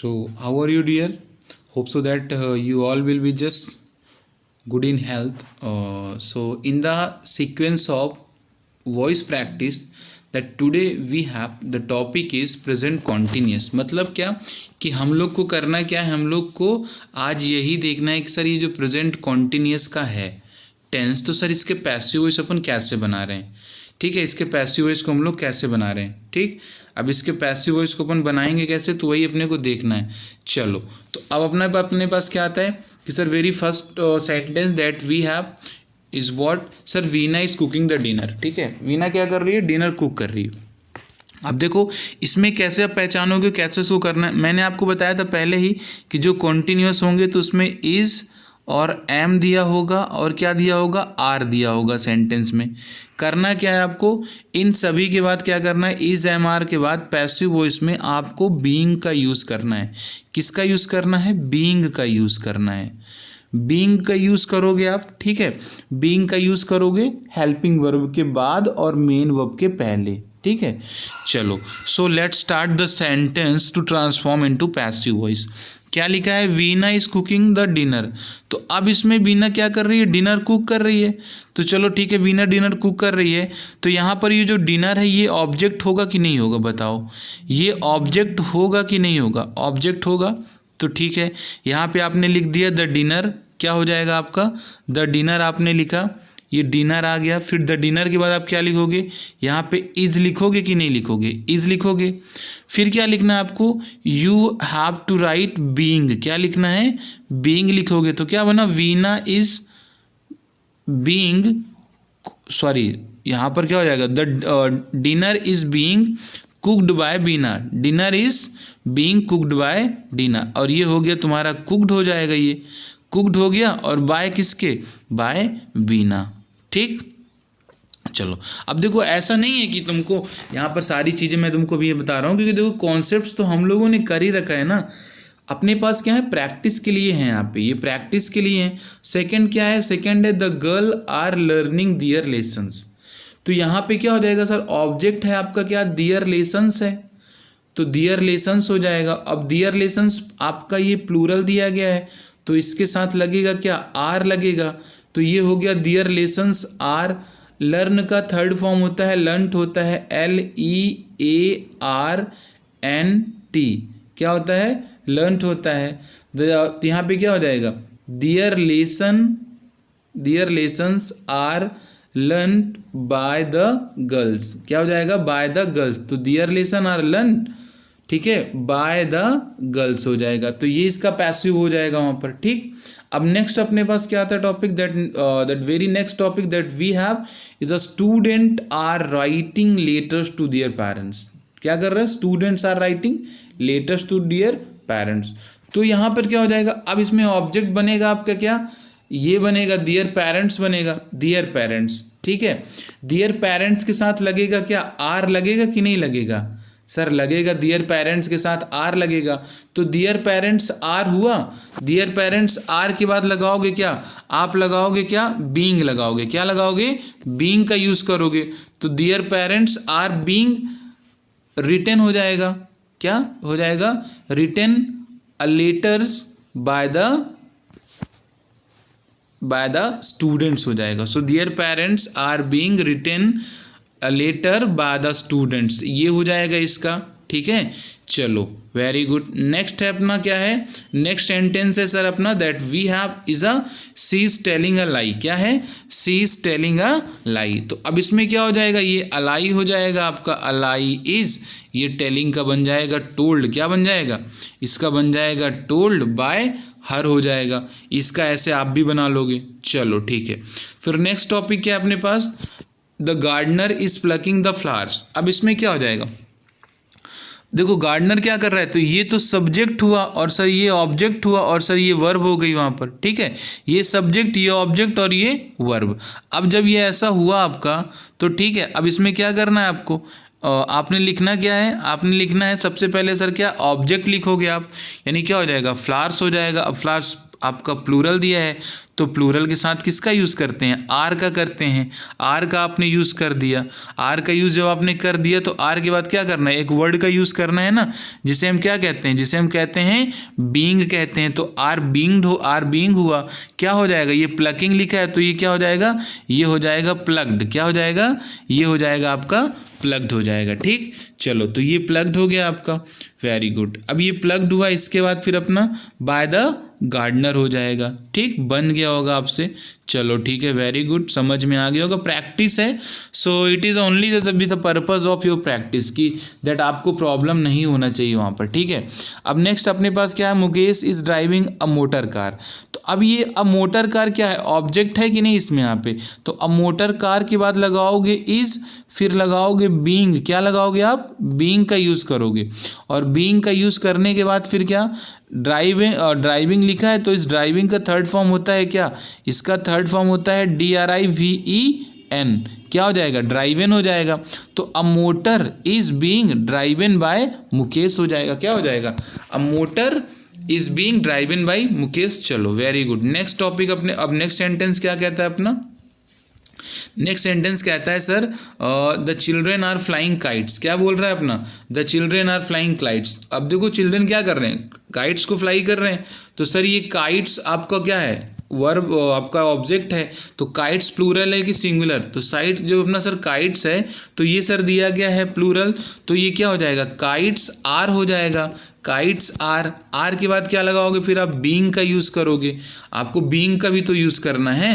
So, how are you, dear? Hope so that you all will be just good in health. So, in the sequence of voice practice, that today we have the topic is present continuous. मतलब क्या कि हम लोग को करना क्या है, हम लोग को आज यही देखना है कि सर ये जो प्रेजेंट कॉन्टिन्यूस का है टेंस, तो सर इसके पैसिव वॉइस अपन कैसे बना रहे हैं। ठीक है, इसके पैसिव वॉइस को हम लोग कैसे बना रहे हैं। ठीक, अब इसके पैसिव वॉइस को अपन बनाएंगे कैसे, तो वही अपने को देखना है। चलो, तो अब अपने पास क्या आता है कि sir very first sentence that we have is what, sir Veena is cooking the dinner. ठीक है, वीना क्या कर रही है, डिनर कुक कर रही है। अब देखो इसमें कैसे आप पहचानोगे, कैसे उसको करना है। मैंने आपको बताया था पहले ही कि जो कॉन्टिन्यूस होंगे तो उसमें इज़ और एम दिया होगा और क्या दिया होगा, आर दिया होगा सेंटेंस में। करना क्या है आपको, इन सभी के बाद क्या करना है, इज एम आर के बाद पैसिव वॉइस में आपको बीइंग का यूज़ करना है। किसका यूज़ करना है, बीइंग का यूज़ करना है। बीइंग का यूज़ करोगे आप, ठीक है, बीइंग का यूज़ करोगे हेल्पिंग वर्ब के बाद और मेन वर्ब के पहले। ठीक है, चलो, so let's start the sentence to transform into passive voice. क्या लिखा है, Veena is cooking the dinner. तो अब इसमें वीना क्या कर रही है, डिनर कुक कर रही है। तो चलो ठीक है, वीना डिनर कुक कर रही है, तो यहाँ पर ये जो डिनर है ये ऑब्जेक्ट होगा कि नहीं होगा, बताओ। ये ऑब्जेक्ट होगा कि नहीं होगा, ऑब्जेक्ट होगा। तो ठीक है, यहाँ पे आपने लिख दिया द डिनर, क्या हो जाएगा आपका, द डिनर आपने लिखा, ये डिनर आ गया। फिर द डिनर के बाद आप क्या लिखोगे, यहाँ पे इज लिखोगे कि नहीं लिखोगे, इज लिखोगे। फिर क्या लिखना है आपको, you have to write being, क्या लिखना है, बीइंग लिखोगे। तो क्या बना, वीना इज बीइंग, सॉरी यहाँ पर क्या हो जाएगा, the dinner is being cooked by Beena, dinner is being cooked by Deena. और ये हो गया तुम्हारा कुकड हो जाएगा, ये कुकड हो गया और बाय किसके, बाय बीना। ठीक, चलो अब देखो ऐसा नहीं है कि तुमको यहाँ पर सारी चीज़ें मैं तुमको भी ये बता रहा हूँ, क्योंकि देखो कॉन्सेप्ट्स तो हम लोगों ने कर ही रखा है ना। अपने पास क्या है, प्रैक्टिस के लिए है, यहाँ पे ये प्रैक्टिस के लिए है। सेकंड क्या है, सेकंड है the girl are learning their lessons. तो यहाँ पे क्या हो जाएगा सर, ऑब्जेक्ट है आपका क्या, दियर लेसन्स है, तो दियर लेसन्स हो जाएगा। अब दियर लेसन्स आपका ये प्लूरल दिया गया है, तो इसके साथ लगेगा क्या, आर लगेगा। तो ये हो गया दियर लेसन्स आर। लर्न का थर्ड फॉर्म होता है लर्नट, होता है LEARNT, क्या होता है, लर्नट होता है। तो यहाँ पे क्या हो जाएगा, their lessons are learned by the girls, क्या हो जाएगा, बाय द गर्ल्स। तो दियर लेसन आर लर्नड, ठीक है, बाय द गर्ल्स हो जाएगा। तो ये इसका पैसिव हो जाएगा वहाँ पर। ठीक, अब नेक्स्ट अपने पास क्या आता है topic, that very next topic that we have is a student are writing letters to their parents. क्या कर रहे हैं, students are writing letters to their parents. तो यहाँ पर क्या हो जाएगा, अब इसमें ऑब्जेक्ट बनेगा आपका क्या, ये बनेगा दियर पेरेंट्स बनेगा, दियर पेरेंट्स। ठीक है, दियर पेरेंट्स के साथ लगेगा क्या, आर लगेगा कि नहीं लगेगा, सर लगेगा, दियर पेरेंट्स के साथ आर लगेगा। तो दियर पेरेंट्स आर हुआ, दियर पेरेंट्स आर के बाद लगाओगे क्या, आप लगाओगे क्या, बीइंग लगाओगे, क्या लगाओगे, बीइंग का यूज करोगे। तो their parents are being written हो जाएगा, क्या हो जाएगा, written a letters by the students हो जाएगा। So their parents are being written a letter by the students, ये हो जाएगा इसका। ठीक है, चलो वेरी गुड। नेक्स्ट है अपना क्या है, नेक्स्ट सेंटेंस है सर अपना that we have is a C is telling a lie. क्या है, सी इज टेलिंग अ लाई। तो अब इसमें क्या हो जाएगा, ये अलाई हो जाएगा आपका, अलाई इज, ये टेलिंग का बन जाएगा टोल्ड, क्या बन जाएगा, इसका बन जाएगा टोल्ड बाय हर हो जाएगा। इसका ऐसे आप भी बना लोगे। चलो ठीक है, फिर नेक्स्ट टॉपिक क्या है अपने पास, the gardener is plucking the flowers. अब इसमें क्या हो जाएगा, देखो गार्डनर क्या कर रहा है, तो ये तो सब्जेक्ट हुआ और सर ये ऑब्जेक्ट हुआ और सर ये वर्ब हो गई वहाँ पर। ठीक है, ये सब्जेक्ट, ये ऑब्जेक्ट और ये वर्ब। अब जब ये ऐसा हुआ आपका, तो ठीक है, अब इसमें क्या करना है आपको, आपने लिखना क्या है, आपने लिखना है सबसे पहले सर क्या, ऑब्जेक्ट लिखोगे आप, यानी क्या हो जाएगा, फ्लावर्स हो जाएगा। अब फ्लावर्स आपका प्लूरल दिया है तो प्लूरल के साथ किसका यूज़ करते हैं, आर का करते हैं। आर का आपने यूज़ कर दिया, आर का यूज़ जब आपने कर दिया तो आर के बाद क्या करना है, एक वर्ड का यूज़ करना है ना, जिसे हम क्या कहते हैं, जिसे हम कहते हैं बीइंग कहते हैं। तो आर बीइंग हो, आर बीइंग हुआ, क्या हो जाएगा, ये प्लकिंग लिखा है तो ये क्या हो जाएगा, ये हो जाएगा प्लग्ड। क्या हो जाएगा, ये हो जाएगा आपका प्लग्ड हो जाएगा। ठीक, चलो तो ये प्लग्ड हो गया आपका, वेरी गुड। अब ये प्लग्ड हुआ, इसके बाद फिर अपना बाय द गार्डनर हो जाएगा। ठीक, बन गया होगा आपसे, चलो ठीक है, वेरी गुड, समझ में आ गया होगा। प्रैक्टिस है, so it is only with the purpose of your practice की दैट आपको प्रॉब्लम नहीं होना चाहिए वहाँ पर। ठीक है, अब नेक्स्ट अपने पास क्या है, Mukesh is driving a motor car. तो अब ये अ मोटर कार क्या है, ऑब्जेक्ट है कि नहीं इसमें यहाँ पे, तो अ मोटर कार के बाद लगाओगे इज़, फिर लगाओगे बीइंग। क्या लगाओगे आप, बीइंग का यूज़ करोगे, और बीइंग का यूज़ करने के बाद फिर क्या, ड्राइविंग लिखा है तो इस ड्राइविंग का थर्ड फॉर्म होता है क्या, इसका थर्ड फॉर्म होता है DRIVEN। क्या हो जाएगा, ड्राइवेन हो जाएगा। तो a motor is being driven by Mukesh हो जाएगा। क्या हो जाएगा, a motor is being driven by Mukesh. चलो वेरी गुड, नेक्स्ट टॉपिक अपने, अब नेक्स्ट सेंटेंस क्या कहता है अपना, नेक्स्ट सेंटेंस कहता है sir the children are flying kites. क्या बोल रहा है अपना, the children are flying kites. अब देखो चिल्ड्रेन क्या कर रहे हैं, काइट्स को फ्लाई कर रहे हैं। तो सर ये काइट्स आपका क्या है, वर्ब आपका ऑब्जेक्ट है, तो काइट्स प्लूरल है कि सिंगुलर, तो साइट जो अपना सर काइट्स है तो ये सर दिया गया है प्लूरल, तो ये क्या हो जाएगा, काइट्स आर हो जाएगा। काइट्स आर, आर के बाद क्या लगाओगे, फिर आप बीइंग का यूज़ करोगे। आपको बीइंग का भी तो यूज़ करना है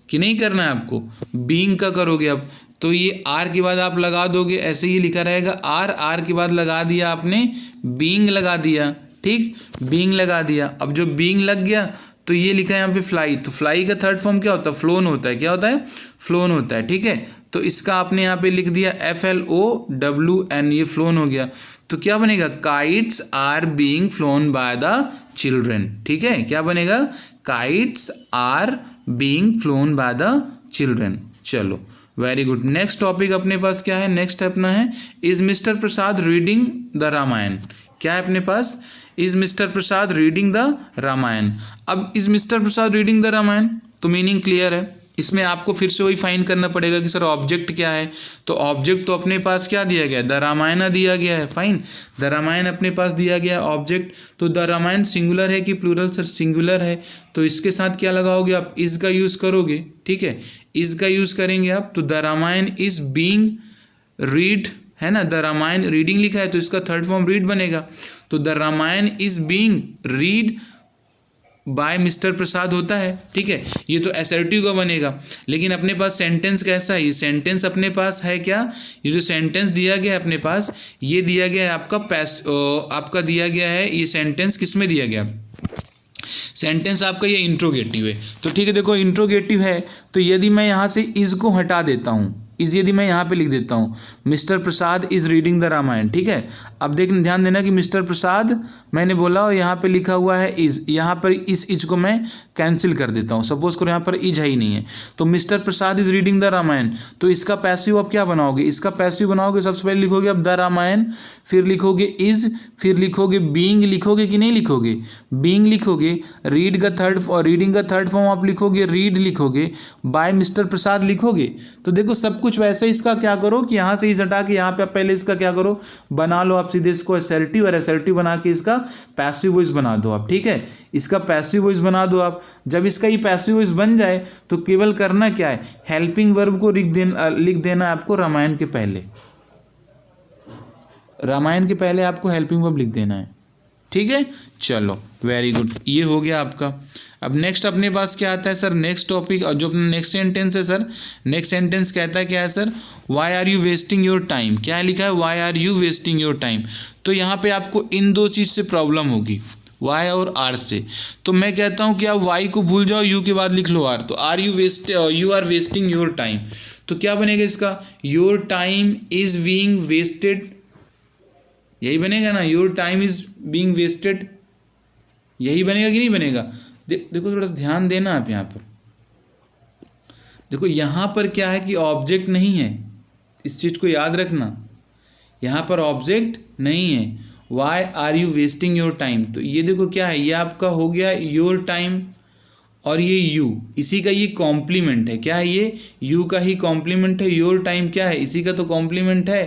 कि नहीं करना है, आपको बीइंग का करोगे अब, तो ये आर के बाद आप लगा दोगे, ऐसे ही लिखा रहेगा आर, आर के बाद लगा दिया आपने बीइंग लगा दिया। ठीक, बीइंग लगा दिया। अब जो बीइंग लग गया तो ये लिखा है यहाँ पे फ्लाई, तो फ्लाई का थर्ड फॉर्म क्या होता है, फ्लोन होता है। क्या होता है, फ्लोन होता है। ठीक है, तो इसका आपने यहाँ पे लिख दिया FLOWN, ये फ्लोन हो गया। तो क्या बनेगा, kites are being flown by the children. ठीक है, क्या बनेगा, kites are being flown by the children. चलो वेरी गुड, नेक्स्ट टॉपिक अपने पास क्या है, नेक्स्ट अपना है is mister Prasad reading the Ramayana. क्या है अपने पास, is mister Prasad reading the Ramayana. अब is mister Prasad reading the Ramayana, तो मीनिंग क्लियर है। इसमें आपको फिर से वही फाइंड करना पड़ेगा कि सर ऑब्जेक्ट क्या है, तो ऑब्जेक्ट तो अपने पास क्या दिया गया है, द रामायण दिया गया है। फाइन, द रामायण अपने पास दिया गया है ऑब्जेक्ट, तो द रामायण सिंगुलर है कि प्लूरल, सर सिंगुलर है, तो इसके साथ क्या लगाओगे आप, इज का यूज़ करोगे। ठीक है, इज का यूज़ करेंगे आप, तो the Ramayana is being read है ना, द रामायण रीडिंग लिखा है तो इसका थर्ड फॉर्म रीड बनेगा, तो the Ramayana is being read by mister Prasad होता है। ठीक है, ये तो असर्टिव का बनेगा, लेकिन अपने पास सेंटेंस कैसा है, ये सेंटेंस अपने पास है क्या, ये जो सेंटेंस दिया गया है अपने पास, ये दिया गया है आपका आपका दिया गया है, ये सेंटेंस किस में दिया गया, सेंटेंस आपका ये इंट्रोगेटिव है। तो ठीक है, देखो इंट्रोगेटिव है, तो यदि मैं यहाँ से इज को हटा देता हूँ, इज यदि मैं यहाँ पे लिख देता हूँ mister Prasad is reading the Ramayana. ठीक है, अब देखना, ध्यान देना कि मिस्टर प्रसाद मैंने बोला और यहाँ पे लिखा हुआ है इज, यहाँ पर इस इज को मैं कैंसिल कर देता हूँ, सपोज करो यहाँ पर इज है ही नहीं है, तो mister Prasad is reading the Ramayana, तो इसका पैसिव अब क्या बनाओगे, इसका पैसिव बनाओगे, सबसे पहले लिखोगे अब द रामायण, फिर लिखोगे इज, फिर लिखोगे बीइंग, लिखोगे कि नहीं लिखोगे, बीइंग लिखोगे, रीड का थर्ड और रीडिंग का थर्ड फॉर्म आप लिखोगे रीड लिखोगे, बाय मिस्टर प्रसाद लिखोगे। तो देखो सब कुछ वैसे, इसका क्या करो कि यहाँ से इस हटा के यहाँ पे आप पहले इसका क्या करो, बना लो आप सीधे इसको असर्टिव, और असर्टिव बना के इसका पैसिव वॉइस बना दो आप। ठीक है, इसका पैसिव वॉइस बना दो आप। जब इसका ये पैसिव वॉइस बन जाए तो केवल करना क्या है, हेल्पिंग वर्ब को लिख देना है आपको रामायण के पहले, रामायण के पहले आपको हेल्पिंग वर्ब लिख देना है। ठीक है, चलो वेरी गुड, ये हो गया आपका। अब नेक्स्ट अपने पास क्या आता है सर, नेक्स्ट टॉपिक, और जो अपना नेक्स्ट सेंटेंस है सर, नेक्स्ट सेंटेंस कहता है क्या है sir, why are you wasting your time. क्या लिखा है, why are you wasting your time. तो यहाँ पे आपको इन दो चीज़ से प्रॉब्लम होगी, वाई और आर से। तो मैं कहता हूँ कि आप वाई को भूल जाओ, यू के बाद लिख लो आर, तो are you are wasting your time. तो क्या बनेगा इसका, your time is being wasted, यही बनेगा ना, your time is being wasted, यही बनेगा कि नहीं बनेगा। देखो थोड़ा सा ध्यान देना आप यहाँ पर, देखो यहाँ पर क्या है कि ऑब्जेक्ट नहीं है, इस चीज़ को याद रखना, यहाँ पर ऑब्जेक्ट नहीं है। Why are you wasting your time, तो ये देखो क्या है, ये आपका हो गया योर टाइम, और ये यू, इसी का ये कॉम्प्लीमेंट है। क्या है ये? यू का ही कॉम्प्लीमेंट है। योर टाइम क्या है? इसी का तो कॉम्प्लीमेंट है।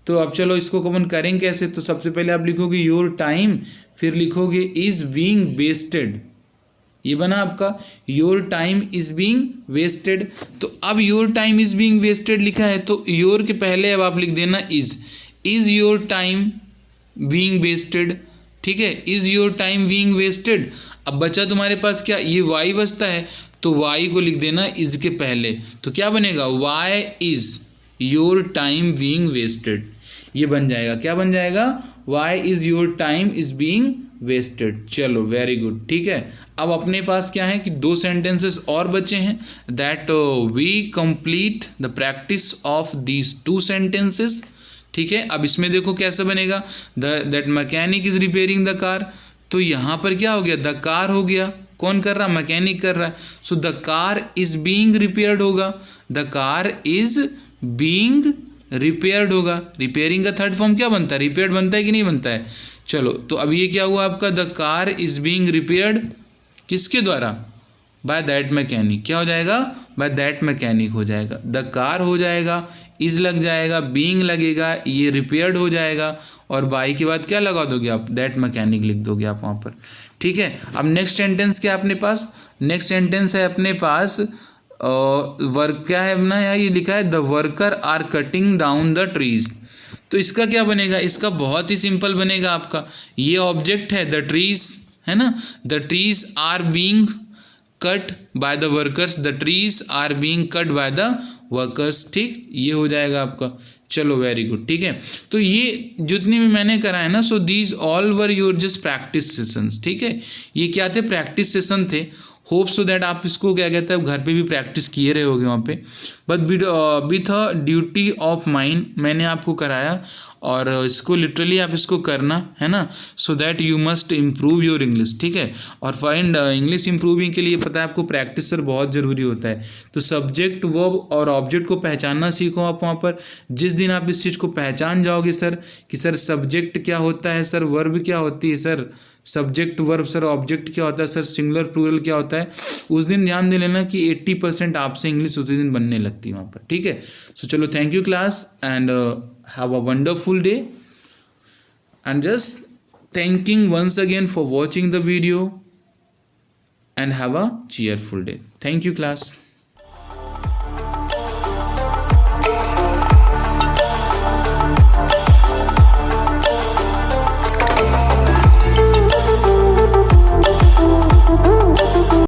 तो अब चलो इसको अपन करेंगे कैसे। तो सबसे पहले आप लिखोगे योर टाइम, फिर लिखोगे इज बीइंग वेस्टेड। ये बना आपका your time is being wasted. तो अब your time is being wasted लिखा है, तो योर के पहले अब आप लिख देना is your time being wasted. ठीक है, is your time being wasted. अब बचा तुम्हारे पास क्या? ये वाई बचता है, तो वाई को लिख देना इज के पहले। तो क्या बनेगा? Why is your time being wasted. ये बन जाएगा। क्या बन जाएगा? Why is your time is being wasted. चलो वेरी गुड। ठीक है, अब अपने पास क्या है कि 2 सेंटेंसेस और बचे हैं। That we complete the practice of these 2 sentences. ठीक है, अब इसमें देखो कैसे बनेगा। That mechanic is repairing the car. तो यहाँ पर क्या हो गया? द कार हो गया। कौन कर रहा? मैकेनिक कर रहा है। So the car is being repaired होगा। The car is being repaired होगा। रिपेयरिंग का थर्ड फॉर्म क्या बनता है? रिपेयर्ड बनता है कि नहीं बनता है? चलो, तो अब ये क्या हुआ आपका? The car is being repaired किसके द्वारा? By that mechanic. क्या हो जाएगा? बाय दैट मैकेनिक हो जाएगा। द कार हो जाएगा, इज लग जाएगा, बीइंग लगेगा, ये रिपेयर्ड हो जाएगा, और बाई के बाद क्या लगा दोगे आप? दैट मैकेनिक लिख दोगे आप वहाँ पर। ठीक है, अब नेक्स्ट सेंटेंस क्या है अपने पास? नेक्स्ट सेंटेंस है अपने पास वर्क क्या है अपना? यहाँ ये लिखा है the worker are cutting down the trees. तो इसका क्या बनेगा? इसका बहुत ही सिंपल बनेगा आपका। ये ऑब्जेक्ट है द ट्रीज, है ना। The trees are being cut by the workers. The trees are being cut by the workers. ठीक, ये हो जाएगा आपका। चलो वेरी गुड। ठीक है, तो ये जितनी भी मैंने करा है ना, so these all were your just practice sessions. ठीक है, ये क्या थे? प्रैक्टिस सेशन थे। होप सो दैट आप इसको क्या कहते हैं घर पे भी प्रैक्टिस किए रहे होगे वहाँ पे। But with a duty of mind मैंने आपको कराया, और इसको लिटरली आप इसको करना है ना, so that you must improve your English. ठीक है, और फाइंड इंग्लिश इम्प्रूविंग के लिए पता है आपको प्रैक्टिस सर बहुत ज़रूरी होता है। तो सब्जेक्ट वर्ब और ऑब्जेक्ट को पहचानना सीखो आप वहाँ पर। जिस दिन आप इस चीज़ को पहचान जाओगे सर कि सर सब्जेक्ट क्या होता है, सर वर्ब क्या होती है, sir subject verb, sir object क्या होता है, सर सिंगुलर प्लूरल क्या होता है, उस दिन ध्यान दे लेना कि 80% आपसे इंग्लिश उसी दिन बनने लगती है वहाँ पर। ठीक है, सो चलो thank you class, and have a wonderful day, and just thanking once again for watching the video, and have a cheerful day. Thank you class.